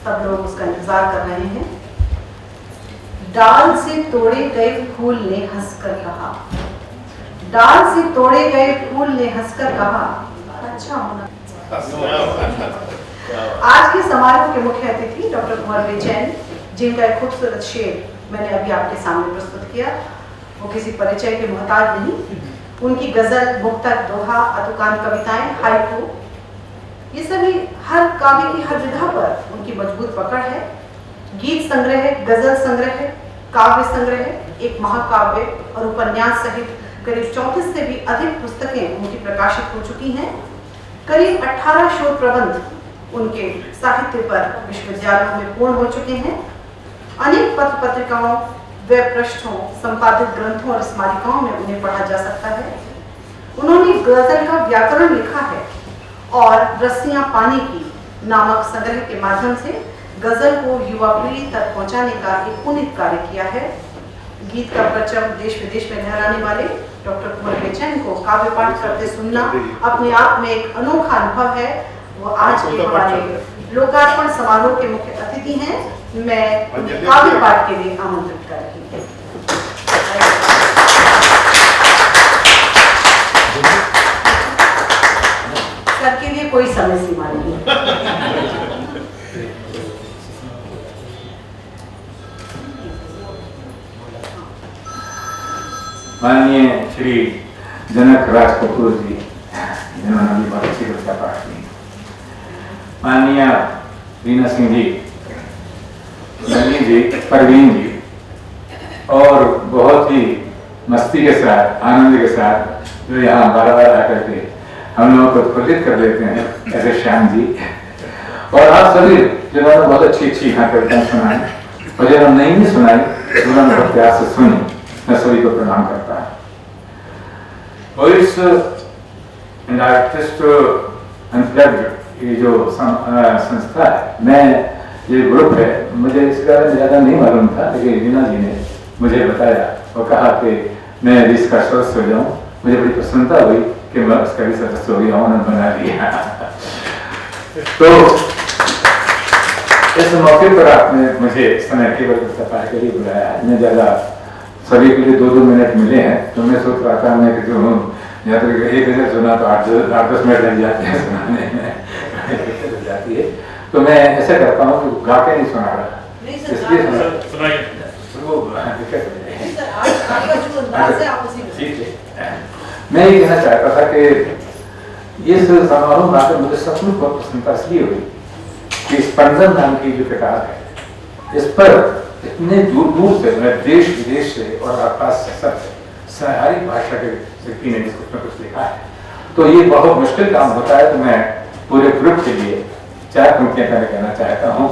सब लोग उसका इंतजार कर रहे हैं। डाल से तोड़े गए फूल ने हंसकर कहा, डाल से तोड़े गए फूल ने हंसकर कहा, अच्छा होना। आज के समारोह के मुख्य अतिथि डॉक्टर कुंवर बेचैन, जिनका एक खूबसूरत शेर मैंने अभी आपके सामने प्रस्तुत किया, वो किसी परिचय के मोहताज नहीं। उनकी गजल, मुक्तक, दोहा, अतुकान कविताएं, हाइकू, ये सभी हर काव्य की हर विधा पर उनकी मजबूत पकड़ है। गीत संग्रह, गजल संग्रह, काव्य संग्रह, एक महाकाव्य और उपन्यास सहित करीब 34 से भी अधिक पुस्तकें उनकी प्रकाशित हो चुकी हैं। करीब 18 शोध प्रबंध उनके साहित्य पर विश्वविद्यालयों में पूर्ण हो चुके हैं। अनेक पत्र पत्रिकाओं, वेब पृष्ठों, संपादित ग्रंथों और स्मारिकाओं में उन्हें पढ़ा जा सकता है। उन्होंने गजल का व्याकरण लिखा है और रस्सियां पानी की नामक संग्रह के माध्यम से गजल को युवा पीढ़ी तक पहुंचाने का एक पुनीत कार्य किया है। गीत का परचम देश विदेश में लहराने वाले डॉक्टर कुंवर बेचैन को काव्य पाठ करते सुनना अपने आप में एक अनोखा अनुभव है। वो आज के हमारे लोकार्पण समारोह के मुख्य अतिथि हैं। मैं काव्य पाठ के लिए आमंत्रित कर रही हूँ। सर के लिए कोई समय सीमा नहीं है। माननीय श्री जनक राज कपूर जी, जिन्होंने अभी बहुत अच्छी कविता पाठ की, माननीय रीना सिंह जी, नवीन जी, परवीन जी, और बहुत ही मस्ती के साथ, आनंद के साथ जो यहाँ बार-बार आकर के हम लोगों को उत्फुल्लित कर लेते हैं, ऐसे श्याम जी, और आप सभी जिन्होंने बहुत अच्छी यहाँ कविताएं सुनाई और जिन्होंने नहीं सुनाई उन्होंने बहुत प्यार से सुनी, मैं सभी को प्रणाम करता हूँ। वॉइस एंड आर्टिस्ट अनप्लग्ड ये जो संस्था है, मैं ये ग्रुप है, मुझे इस बारे में ज़्यादा नहीं मालूम था, लेकिन रीना जी ने मुझे बताया और कहा कि मैं भी इसका सदस्य हो जाऊँ। मुझे बड़ी प्रसन्नता हुई कि मैं इसका भी सदस्य हो गया, उन्होंने बना लिया। तो इस मौके पर आपने मुझे समय केवल पाठ के लिए बुलाया। मैं ज़्यादा सभी के लिए 2-2 मिनट मिले हैं, तो मैं सोच रहा था मैं कि जो या तो एक गजल सुना तो 8-10 मिनट लग जाते हैं सुनाने में जाती है। तो मैं ऐसा करता हूँ कि गा के नहीं सुना रहा, इसलिए मैं ये कहना चाहता था कि ये समारोह में आकर मुझे सचमुच बहुत प्रसन्नता इसलिए हुई कि स्पंदन नाम की जो किताब है, इस पर इतने दूर दूर से, मैं देश विदेश से और आसपास से सबसे सारी भाषा के व्यक्ति ने इसमें कुछ लिखा है। तो ये बहुत मुश्किल काम होता है। तो मैं पूरे ग्रुप के लिए 4 पंक्तियां कहना चाहता हूँ,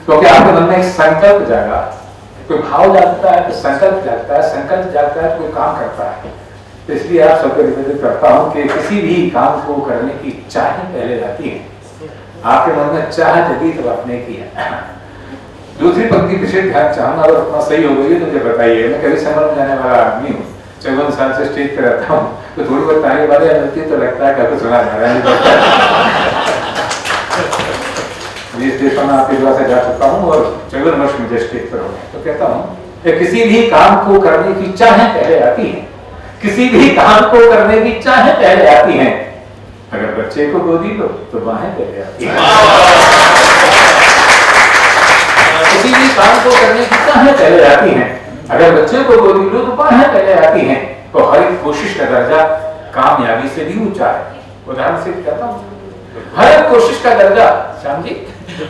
क्योंकि आपके मन में एक संकल्प जागा, कोई भाव जागता है तो संकल्प जागता है, संकल्प जागता है तो कोई काम करता है। तो इसलिए आप सबको निवेदन करता हूँ कि किसी भी काम को करने की चाह पहले जाती है। आपके मन में चाह जगी तो आपने किया। दूसरी पंक्ति विशेष ध्यान चाहना, अगर उतना सही हो गई तो मुझे बताइए। मैं कभी समझ में जाने वाला आदमी हूँ, 54 साल से स्टेज पर रहता हूँ, तो थोड़ी बहुत ताली वाले मिलती है तो लगता है कि सुना जा रहा है। स्टेज पर मैं आपके द्वारा से जा चुका हूँ और 54 वर्ष मुझे स्टेज पर हो गए। तो कहता हूँ कि किसी भी काम को करने की चाह पहले आती है, किसी भी काम को करने की चाह पहले आती है। अगर बच्चे को गोदी लो तो बाहें पहले आती है। किसी भी काम को करने की चाह पहले आती है, अगर बच्चे को गोदी लो तो बाहें पहले आती हैं। तो हर एक कोशिश का दर्जा कामयाबी से भी ऊंचा है। उदाहरण से कहता हूँ, हर एक कोशिश का दर्जा, श्याम जी,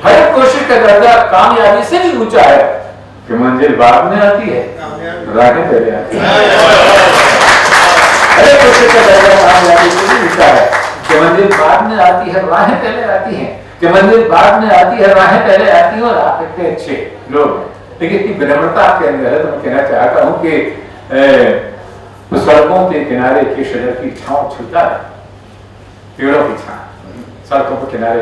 हर एक कोशिश का दर्जा कामयाबी से भी ऊंचा है। कि मंजिल बाद में आती है, राहें पहले आती है। हर एक कोशिश का दर्जा कामयाबी से भी ऊंचा है। कि मंजिल बाद में आती है, राहें पहले आती हैं। कि मंजिल बाद में आती है, राहें पहले आती हैं। और आप इतने अच्छे लोग हैं, लेकिन इतनी विनम्रता आपके अंदर है। तो मैं कहना चाहता हूँ कि सड़कों के किनारे की शजर की छांव छूता है, पेड़ों की छांव, सड़कों के किनारे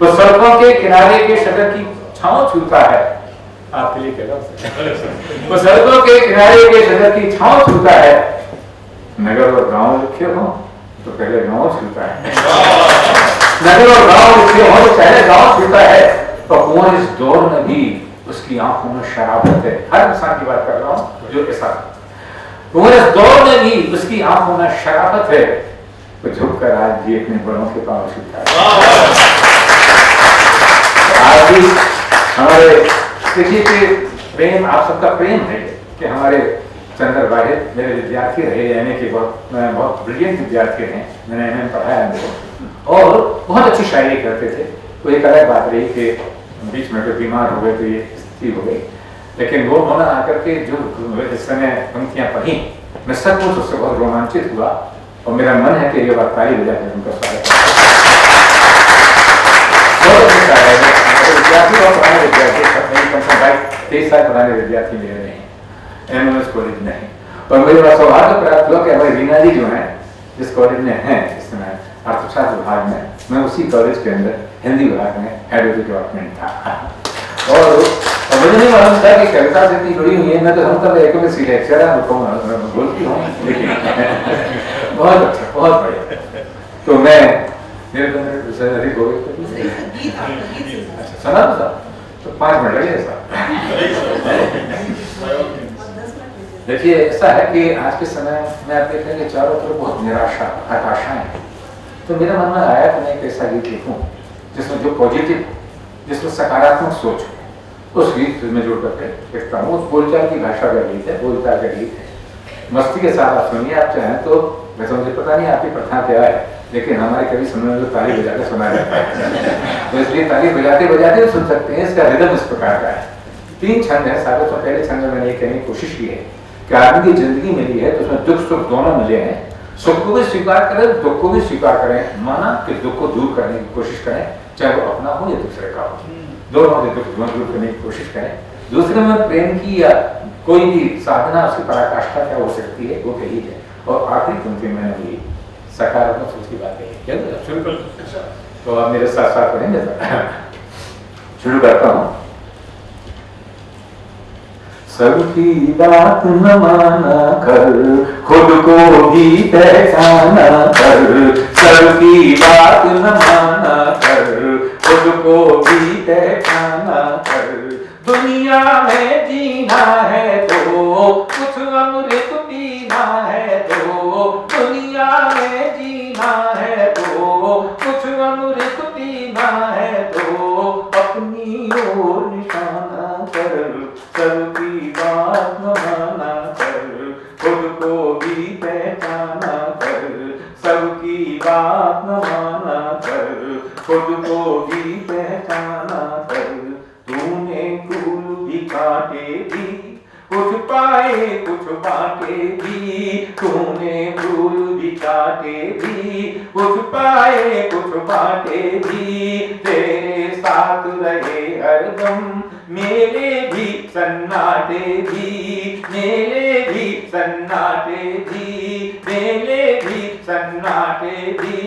वो सड़कों के किनारे के शजर की छांव छूता है। आपके लिए कह रहा हूं, वो सड़कों के किनारे के शजर की छांव छूता है। नगर और गांव लिखे हो तो पहले गांव छूता है। नगर और गांव से हो, पहले गांव छूटा है, तो कुआं इस दौर में भी उसकी आंखों में शराबत है। हर इंसान की बात कर रहा हूं जो ऐसा, कुआं इस दौर में भी उसकी आंखों में शराबत है, तो झुककर आज भी अपने बड़ों के पांव छूता है। आज भी हमारे किसी के प्रेम, आप सबका प्रेम है कि हमारे चंद्र वाहिद मेरे विद्यार्थी रहे, यानी कि बहुत ब्रिलियंट विद्यार्थी हैं, मैंने इन्हें पढ़ाया उनको, और बहुत अच्छी शायरी करते थे। तो एक अलग बात रही कि बीच में तो बीमार हो गए तो ये स्थिति हो गई, लेकिन वो उन्होंने आकर के जो इस समय पंक्तियां पढ़ी, मैं सचमुच उससे बहुत रोमांचित हुआ, और मेरा मन है कि ये बात ताली बजा के उनका स्वागत विद्यार्थी और पुराने विद्यार्थी 23 साल पुराने विद्यार्थी मेरे नहीं, एमएमएस कॉलेज नहीं। और मुझे बड़ा सौभाग्य प्राप्त हुआ कि हमारे रीना जी जो है जिस कॉलेज में हैं इस समय अर्थशास्त्र विभाग में, मैं उसी कॉलेज के अंदर हिंदी विभाग में हेड ऑफ द डिपार्टमेंट था। और मुझे नहीं मालूम था कि कविता से इतनी जुड़ी हुई है, मैं तो समझता था एक सी लेक्चर है, मैं बोलती हूँ, लेकिन बहुत अच्छा, बहुत बढ़िया। तो मैं मेरे तो अधिक हो गए सुना तो 5 मिनट लगे सर। देखिए ऐसा है कि आज के समय में आप देखें कि चारों तरफ बहुत निराशा, हताशाएं हैं। तो मेरे मन में आया कि मैं एक ऐसा गीत लिखूं जिसमें जो पॉजिटिव, जिसमें सकारात्मक सोच हो, उस गीत में जोड़ करके लिखता हूँ। उस बोलचाल की भाषा का गीत है, बोलचाल का गीत है, मस्ती के साथ आप सुनिए। आप चाहें तो, वैसे मुझे पता नहीं आपकी प्रथा क्या है, लेकिन हमारे कभी सुनने में तो ताली बजा के सुना जाता है, तो इसलिए ताली बजाते बजाते सुन सकते हैं। इसका रिदम इस प्रकार का है, 3 छंद है। सालों से पहले छंद में मैंने ये कहने की कोशिश की है कि आदमी की जिंदगी मिली है तो उसमें दुख सुख दोनों मिले हैं। सुख को भी स्वीकार करें, दुख को भी स्वीकार करें, माना कि दुख को दूर करने की कोशिश करें, चाहे वो अपना हो या दूसरे का हो, दोनों के दुख दूर करने की कोशिश करें। दूसरे में प्रेम की या कोई भी साधना, उसकी पराकाष्ठा क्या हो सकती है वो कही है। और आखिरी पंक्ति में हुई सकारात्मक सोच की बात है। बिल्कुल, तो आप मेरे साथ साथ रहेंगे। शुरू करता हूँ। सबकी बात न माना कर, खुद को भी पहचाना कर। सबकी बात न माना कर, खुद को भी पहचाना कर। दुनिया में जीना है तो कुछ अमृत पीना है, तो दुनिया में जीना है तो कुछ अमृत पीना है, तो अपनी ओर निशाना कर। सबकी बात न माना कर, खुद को भी पहचाना कर। सबकी बात न माना कर, खुद को भी पहचाना कर। तूने फूल भी काटे भी, कुछ पाए कुछ बांटे भी। तूने फूल भी काटे भी, कुछ पाए कुछ बांटे भी। तेरे साथ रहे हरदम मेरे भी सन्नाटे भी, मेरे भी सन्नाटे भी, मेरे भी सन्नाटे भी।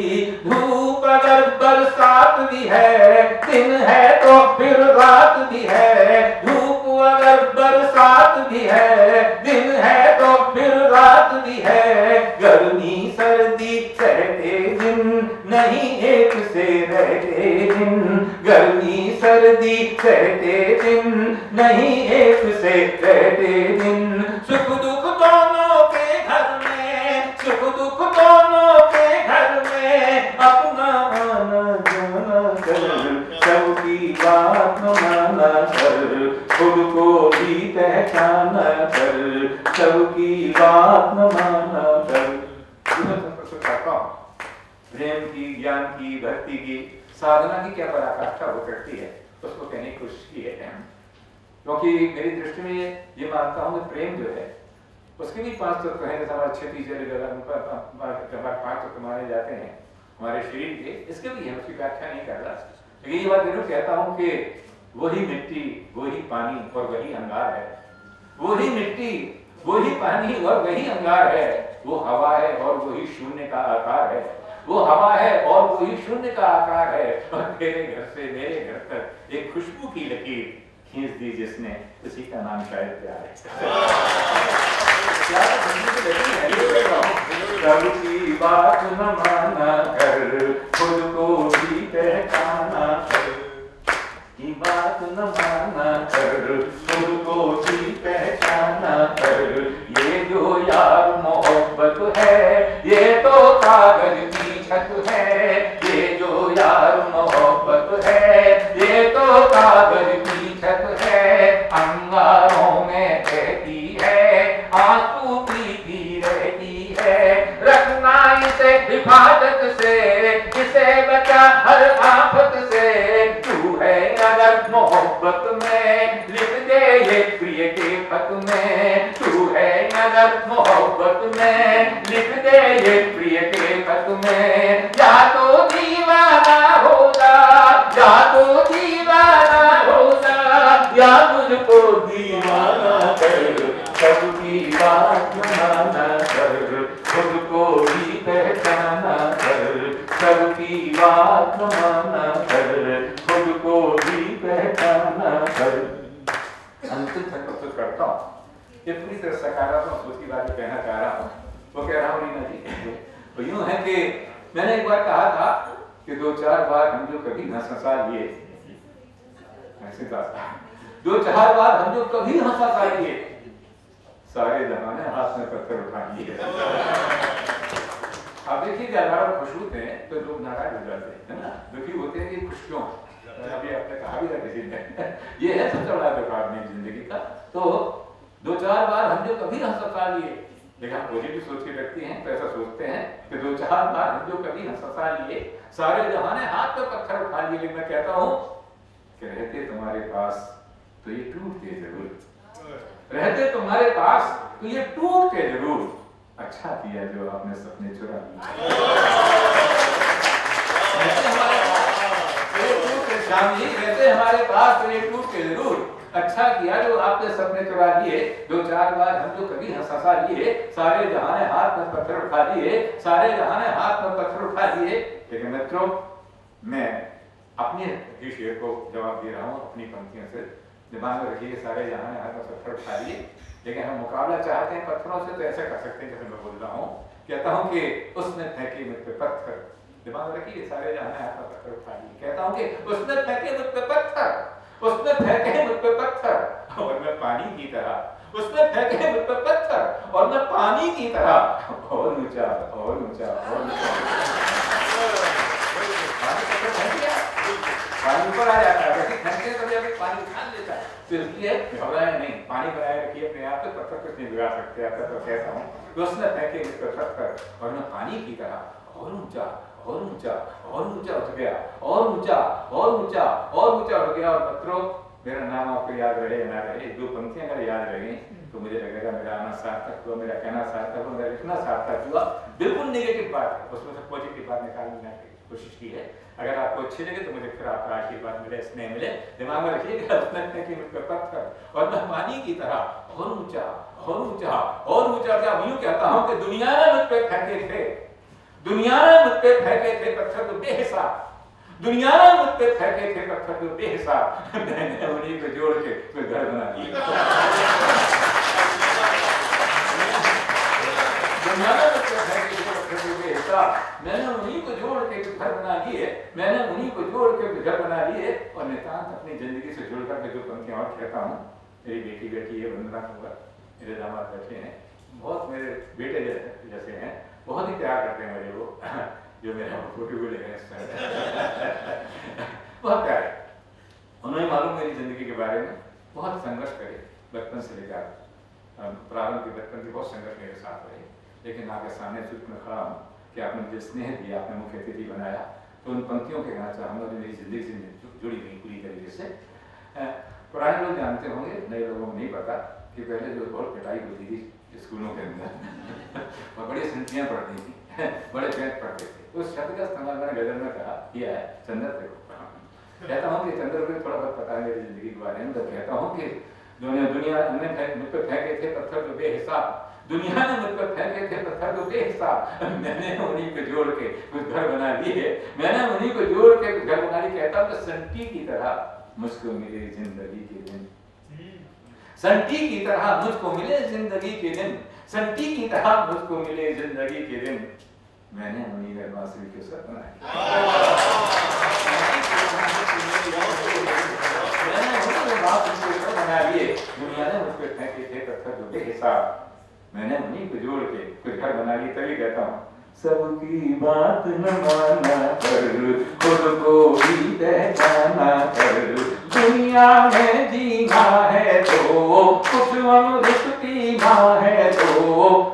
धूप अगर बरसात भी है, दिन है तो फिर रात भी है। धूप अगर बरसात भी है, दिन है तो फिर रात भी है। गर्मी सर्दी सहते दिन, नहीं एक से रहते दिन। गर्मी सर्दी सहते दिन, नहीं एक से रहते दिन। सुख दुख दोनों के घर में, सुख दुख दोनों के घर में। अपना आना जाना कर, सबकी बात न माना कर। खुद को भी पहचाना कर, सबकी बात न माना कर। प्रेम की, ज्ञान की, भक्ति की, साधना की क्या पराकाष्ठा हो सकती है, उसको कहने की कोशिश की है। क्योंकि मेरी दृष्टि में ये मानता हूँ कि प्रेम जो है उसके भी 5 तत्व हैं। जैसे हमारे 6 5 तत्व माने जाते हैं हमारे शरीर के, इसके भी है, उसकी व्याख्या नहीं कर रहा। लेकिन ये बात जरूर कहता हूँ कि वही मिट्टी, वही पानी और वही अंगार है। वही मिट्टी, वही पानी और वही अंगार है। वो हवा है और वही शून्य का आकार है। वो हवा है और वही शून्य का आकार है। और तेरे घर से मेरे घर तक एक खुशबू की लकीर खींच दी जिसने, उसी का नाम शायद प्यार है। सबकी बात न माना कर, खुद को भी पहचाना कर, की बात न माना कर, खुद को भी पहचाना कर। ये जो यार मोहब्बत है, ये तो कागज की छत है। ये जो यार मोहब्बत है, ये तो कागज की छत है। अंगारों में बहती है, आंसू पीती रहती है। रखना इसे हिफाजत से, इसे बचा हर आफत से। तू है अगर मोहब्बत में, लिख दे ये प्रिय के खत में। तू है अगर मोहब्बत में, लिख दे ये प्रिय के खत में। या तो दीवाना होगा, या तो दीवाना होगा, या मुझको दीवाना कर। सबकी बात माना कर, खुद को भी पहचाना कर। सबकी बात माना कर, खुद को भी पहचाना कर। अंतिम तक प्रस्तुत करता हूँ, ये पूरी तरह सकारात्मक सोच की बात कहना चाह रहा हूँ। वो कह रहा हूँ रीना जी, तो यूं है कि मैंने एक बार कहा था कि 2-4 बार हम जो कभी हंस हंसा लिए, ऐसे कहा 2-4 बार हम जो कभी हंस हंसा लिए, सारे जमाने हाथ में पत्थर उठा लिए। आप देखिए कि अगर खुश होते हैं तो लोग नाराज हो जाते हैं, है ना? दुखी होते हैं कि खुश क्यों? अभी आपने कहा भी था किसी ने, ये है सबसे बड़ा दुख अपनी जिंदगी का। तो 2-4 बार हम जो कभी हंस हंसा लिए, लेकिन हम पॉजिटिव सोच के रखते हैं तो ऐसा सोचते हैं कि 2-4 बार हम जो कभी हंस हंसा लिए, सारे जमाने हाथ में पत्थर उठा लिए। लेकिन मैं कहता हूँ कि रहते तुम्हारे पास तो ये टूटते जरूर, रहते तुम्हारे पास तो ये टूटते जरूर। अच्छा किया जो आपने सपने चुरा लिए। रहते हमारे पास तो ये टूटते जरूर। अच्छा किया जो आपने सपने चुरा लिए। 2-4 बार हम जो कभी हंस हंसा लिए, सारे जहाने हाथ में पत्थर उठा लिए, सारे जहाने हाथ में पत्थर उठा लिए। लेकिन मित्रों, मैं अपने ही शेर को जवाब दे रहा हूँ अपनी पंक्तियों से। दिमाग में रखिए, सारे जहां हाथ में पत्थर उठा लिए, लेकिन हम मुकाबला चाहते हैं पत्थरों से, तो ऐसा कर सकते हैं जैसे मैं बोल रहा हूँ। कहता हूँ कि उसने फेंके मुझ पे पत्थर, दिमाग में रखिए, सारे जहां हाथ में पत्थर उठा लिए। कहता हूँ कि उसने फेंके मुझ पे पत्थर, उसने फेंके मुझ पे पत्थर और मैं पानी की तरह, उसने फेंके मुझ पे पत्थर और मैं पानी की तरह और ऊंचा और ऊंचा और ऊंचा। पानी ऊपर आ जाता है, वैसे ठंडे कभी अभी पानी उछाल लेता है, तो इसलिए घबराए नहीं, पानी बनाए रखिए अपने आप पे, पत्थर कुछ नहीं बिगाड़ सकते। आपका तो कहता हूँ कि उसने फेंके मुझ पे पत्थर और मैं पानी की तरह और ऊंचा और ऊंचा और ऊंचा उठ गया और ऊंचा और ऊंचा और ऊंचा उठ गया। और मित्रों, मेरा नाम आपको याद रहे ना रहे, 2 पंक्तियां अगर याद रहेंगी तो मुझे लगेगा मेरा आना सार्थक हुआ, मेरा कहना सार्थक हुआ, मेरा लिखना सार्थक हुआ। बिल्कुल नेगेटिव बात है, उसमें से पॉजिटिव बात निकालने की कोशिश की है। अगर आपको अच्छी लगे तो मुझे फिर आपका आशीर्वाद मिले, स्नेह मिले। दिमाग में रखिएगा, उसने कि मुझ पे पत्थर और मैं पानी की तरह और ऊंचा और ऊंचा और ऊंचा। क्या यूं कहता हूं कि दुनिया ने मुझ पे फेंके थे, दुनिया ने मुझ पे फेंके थे पत्थर तो बेहिसाब, दुनिया ने मुझ पे फेंके थे पत्थर तो बेहिसाब, मैंने उन्हीं को जोड़ के कोई घर बना दिया। दुनिया ने मुझ पे फेंके थे पत्थर तो बेहिसाब, मैंने उन्हीं को जोड़ के घर बना लिए, मैंने उन्हीं को जोड़ के घर बना लिए। और नितांत अपनी जिंदगी से जुड़कर के जो पंक्तियां और कहता हूँ, मेरी बेटी बैठी है वंदना कुंवर, मेरे दामाद बैठे हैं, बहुत मेरे बेटे जैसे हैं, बहुत ही प्यार करते हैं मुझे वो, जो मेरा फोटो भी ले गए बहुत प्यार है। उन्हें मालूम मेरी जिंदगी के बारे में, बहुत संघर्ष करे बचपन से लेकर प्रारंभ के बचपन के बहुत संघर्ष मेरे साथ रहे। लेकिन आपके सामने चुप में खड़ा हूँ कि आपने मुझे स्नेह दिया, आपने मुख्य अतिथि बनाया, तो उन पंक्तियों के कहना चाहूँगा जो मेरी जिंदगी से जुड़ी हुई पूरी तरीके से। पुराने लोग जानते होंगे, नए लोगों को नहीं पता कि पहले जो बहुत पिटाई होती थी स्कूलों के अंदर और बड़ी संख्याएं पढ़ती थी, बड़े पैंट पढ़ते थे। उस शब्द का इस्तेमाल मैंने गजल में कहा किया है, चंद्र से कहता हूँ कि चंद्र को थोड़ा बहुत पता है मेरी जिंदगी के बारे में। तो कहता हूँ कि दुनिया ने मुझ पर फेंके थे पत्थर तो बेहिसाब, दुनिया ने मुझ पर फेंके थे पत्थर तो बेहिसाब, मैंने उन्हीं को जोड़ के कुछ घर बना लिए, मैंने उन्हीं को जोड़ के कुछ घर बना लिए। कहता हूँ कि संटी की तरह मुझको मिले जिंदगी के दिन, संटी की तरह मुझको मिले जिंदगी के दिन, संटी की तरह मुझको मिले जिंदगी के दिन, मैंने अपनी बांसुरी के साथ बना लिए। दुनिया ने मुझ पर फेंके थे पत्थर जो हिसाब, मैंने उन्हीं को जोड़ के कुछ घर बना लिए। तभी कहता हूँ सबकी बात न माना कर, खुद को भी पहचाना कर, दुनिया में जीना है तो कुछ अमृत पीना है तो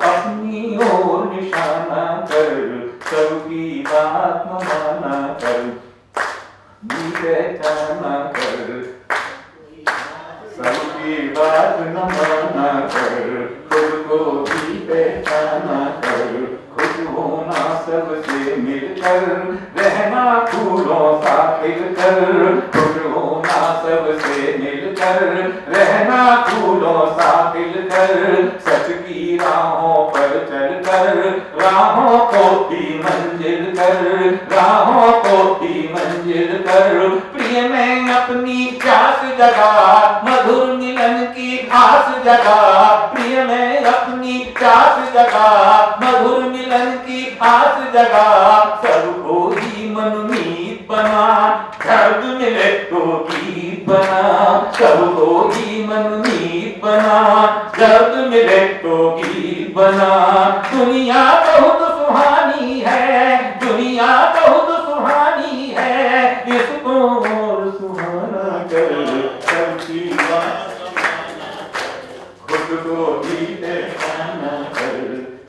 अपनी ओर निशाना कर, सबकी बात न माना कर, भी पहचाना कर, सबकी बात न माना कर, खुद को भी पहचाना कर, खुश होना सबसे मिलकर, रहना फूलों सा खिलकर, खुश होना सबसे मिलकर, रहना फूलों सा खिलकर, सच की राहों पर चलकर, राहों को भी मंजिल कर, राहों को भी मंजिल कर, प्रिय में अपनी प्यास जगा, मधुर मिलन की आस जगा, प्रिय में अपनी प्यास जगा, मधुर मिलन की आस जगा, सबको ही मनमीत बना, दर्द मिले तो गीत बना, सबको ही मनमीत बना, दर्द मिले तो गीत बना, दुनिया बहुत सुहानी है, दुनिया बहुत सुहानी है, इसको और सुहाना कर, सबकी बात खुद को भी पहचाना कर,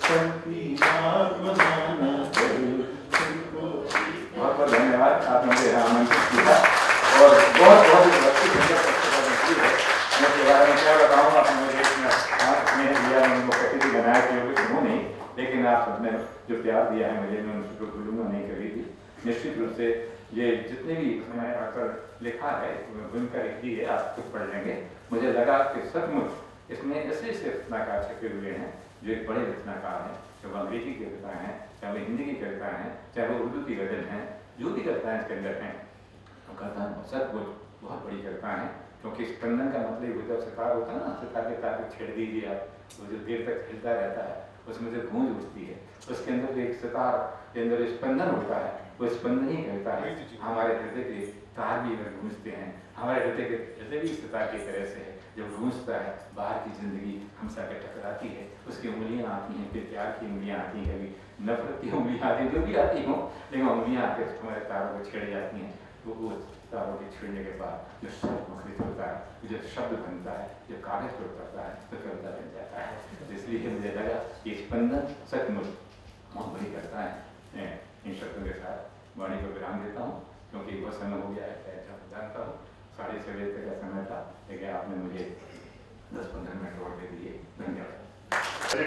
सबकी बात बनाना कर, बहुत बहुत धन्यवाद। आपने मुझे आमंत्रित किया और बहुत बहुत अच्छी है। मैं इसके बारे में क्या बताऊँगा, मुझे दिया उनको प्रकृति बनाया क्यों नहीं, लेकिन आप सबने जो प्यार दिया है मुझे, मैं उनको भूलूंगा नहीं कभी भी। निश्चित रूप से ये जितने भी मैंने आकर लिखा है बुनकर लिख दी है, आप खुद पढ़ लेंगे। मुझे लगा कि सचमुच इसमें ऐसे ऐसे रचनाकार छपे हुए हैं जो एक बड़े रचनाकार हैं, चाहे वो अंग्रेजी की कविताएँ हैं, चाहे वो हिंदी की कविताएँ हैं, चाहे वो उर्दू की गजल हैं, जो भी कविताएँ इसके अंदर हैं, वो कहता है सचमुच बहुत बड़ी कविताएँ हैं। क्योंकि स्पंदन का मतलब होता है, सितार होता है ना, सितार के तार छेड़ दीजिए आप, वो जो देर तक हिलता रहता है उसमें से गूंज उठती है, उसके अंदर जो एक सितार के अंदर स्पंदन होता है, वो स्पंदन ही कहता है। हमारे हृदय के तार भी अगर गूंजते हैं, हमारे हृदय भी सितार की तरह से है, जब गूंजता है बाहर की जिंदगी हमसे आकर टकराती है, उसकी उंगलियां आती हैं, फिर प्यार की उंगलियां आती हैं, कभी नफरत की उंगलियां आती हैं, जो भी आती हों, लेकिन उंगलियां आकर हमारे तारों को छेड़ जाती हैं। तो वो तारों के छेड़ने के बाद जो शब्द मुखरित होता है, जो शब्द बनता है, जो कागज पर उतरता है, तो कविता बन जाता है। इसलिए मुझे लगा कि स्पंदन सचमुच बहुत बड़ी करता है। इन शब्दों के साथ वाणी को विराम देता हूँ, क्योंकि बहुत समय हो गया है, जानता हूँ 6:30 बजे तक का समय था, लेकिन आपने मुझे 10-15 मिनट और दे दिए। धन्यवाद।